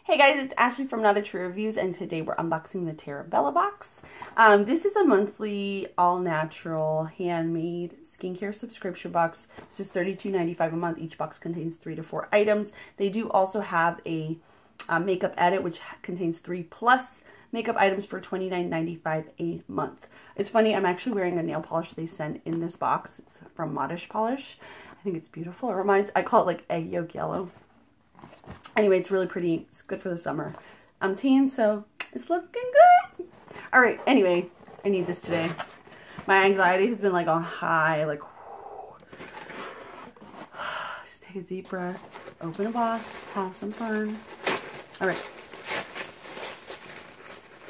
Hey guys, it's Ashley from Not a True Reviews, and today we're unboxing the Terra Bella box. This is a monthly, all-natural, handmade skincare subscription box. This is $32.95 a month. Each box contains 3 to 4 items. They do also have a makeup edit, which contains 3+ makeup items for $29.95 a month. It's funny, I'm actually wearing a nail polish they sent in this box. It's from Modish Polish. I think it's beautiful. It reminds, I call it like egg yolk yellow. Anyway, it's really pretty. It's good for the summer. I'm tan, so it's looking good. All right, anyway, I need this today. My anxiety has been like on high, like, just take a deep breath, open a box, have some fun. All right.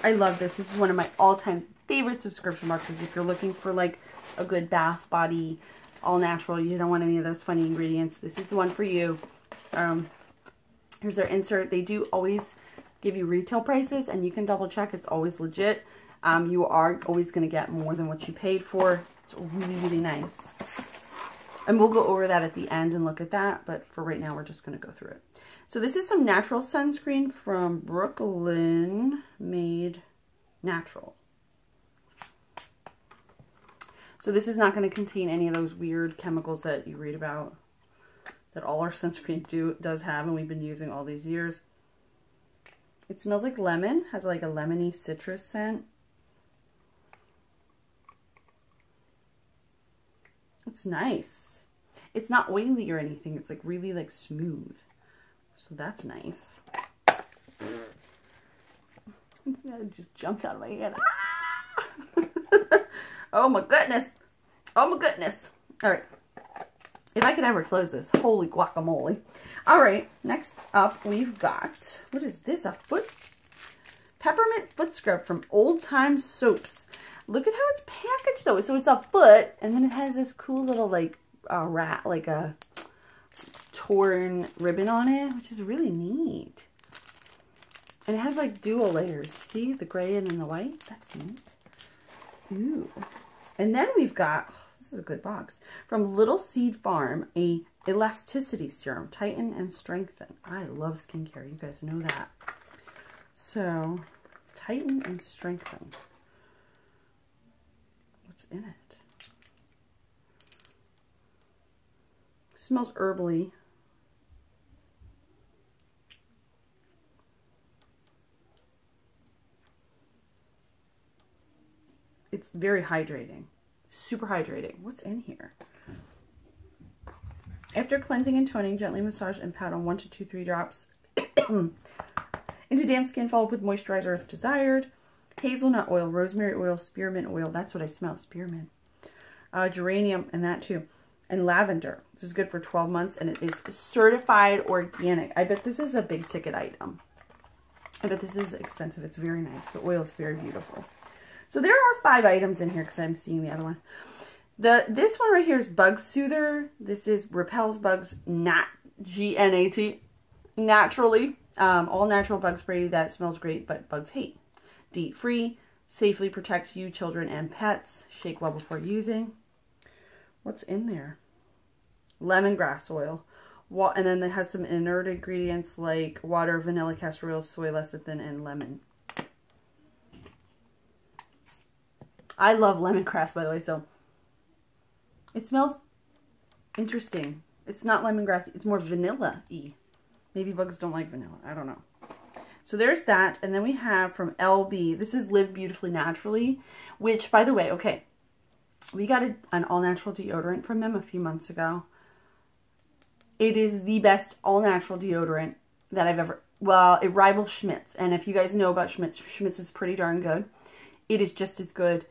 I love this. This is one of my all-time favorite subscription boxes. If you're looking for like a good bath, body, all natural, you don't want any of those funny ingredients, this is the one for you. Here's their insert. They do always give you retail prices, and you can double check. It's always legit. You are always going to get more than what you paid for. It's really, really nice. And we'll go over that at the end and look at that, but for right now, we're just going to go through it. So this is some natural sunscreen from Brooklyn, made natural. So this is not going to contain any of those weird chemicals that you read about, that all our sunscreen does have, and we've been using all these years. It smells like lemon, has like a lemony citrus scent. It's nice. It's not oily or anything. It's like really like smooth. So that's nice. It just jumped out of my head. Ah! Oh my goodness. Oh my goodness. All right. If I could ever close this, holy guacamole. All right, next up we've got, what is this? A peppermint foot scrub from Old Time Soaps. Look at how it's packaged though. So it's a foot, and then it has this cool little like a torn ribbon on it, which is really neat. And it has like dual layers. See the gray and then the white? That's neat. Ooh. And then we've got, this is a good box, from Little Seed Farm, a elasticity serum, tighten and strengthen. I love skincare, you guys know that. So, tighten and strengthen. What's in it? Smells herbally. It's very hydrating. Super hydrating. What's in here? After cleansing and toning, gently massage and pat on 1 to 2, 3 drops into damp skin, followed with moisturizer if desired. Hazelnut oil, rosemary oil, spearmint oil. That's what I smell, spearmint. Geranium, and that too. And lavender. This is good for 12 months, and it is certified organic. I bet this is a big ticket item. I bet this is expensive. It's very nice. The oil is very beautiful. So there are 5 items in here because I'm seeing the other one. This one right here is Bug Soother. This is repels bugs, G-N-A-T, naturally. All natural bug spray that smells great, but bugs hate. DEET free, safely protects you, children, and pets. Shake well before using. What's in there? Lemongrass oil. And then it has some inert ingredients like water, vanilla, castor oil, soy lecithin, and lemon. I love lemongrass, by the way, so it smells interesting. It's not lemongrass, it's more vanilla-y. Maybe bugs don't like vanilla, I don't know. So there's that, and then we have from LB, this is Live Beautifully Naturally, which, by the way, okay, we got an all-natural deodorant from them a few months ago. It is the best all-natural deodorant that I've ever, well, it rivals Schmidt's, and if you guys know about Schmidt's, Schmidt's is pretty darn good. It is just as good.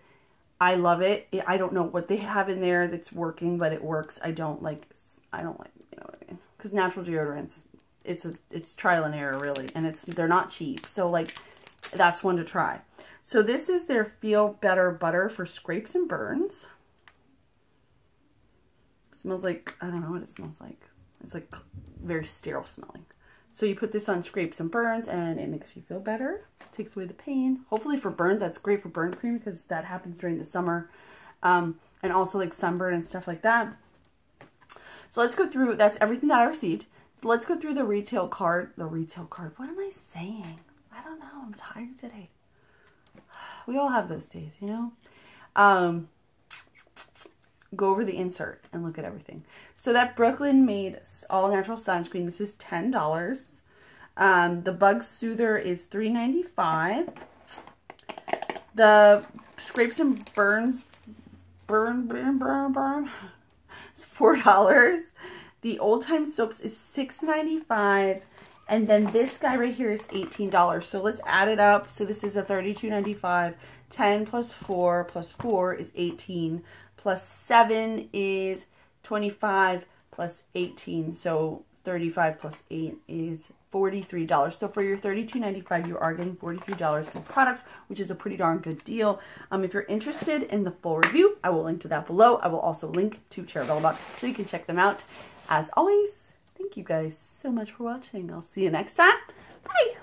I love it. I don't know what they have in there that's working, but it works. I don't like, you know what I mean? Because natural deodorants, it's trial and error really, and they're not cheap. So like, that's one to try. So this is their Feel Better Butter for scrapes and burns. It smells like, I don't know what it smells like. It's like very sterile smelling. So you put this on scrapes and burns, and it makes you feel better. Takes away the pain. Hopefully for burns, that's great for burn cream because that happens during the summer. And also like sunburn and stuff like that. So let's go through. That's everything that I received. let's go through the retail card. The retail card. What am I saying? I don't know. I'm tired today. We all have those days, you know? Go over the insert and look at everything. So that Brooklyn made all natural sunscreen. This is $10. The Bug Soother is $3.95. The Scrapes and Burns it's $4. The Old Time Soaps is $6.95. And then this guy right here is $18. So let's add it up. So this is a $32.95. 10 plus 4 plus 4 is 18. Plus 7 is 25 plus 18. So 35 plus 8 is $43. So for your $32.95, you are getting $43 for the product, which is a pretty darn good deal. If you're interested in the full review, I will link to that below. I will also link to Terra Bella Box so you can check them out. As always, thank you guys so much for watching. I'll see you next time. Bye!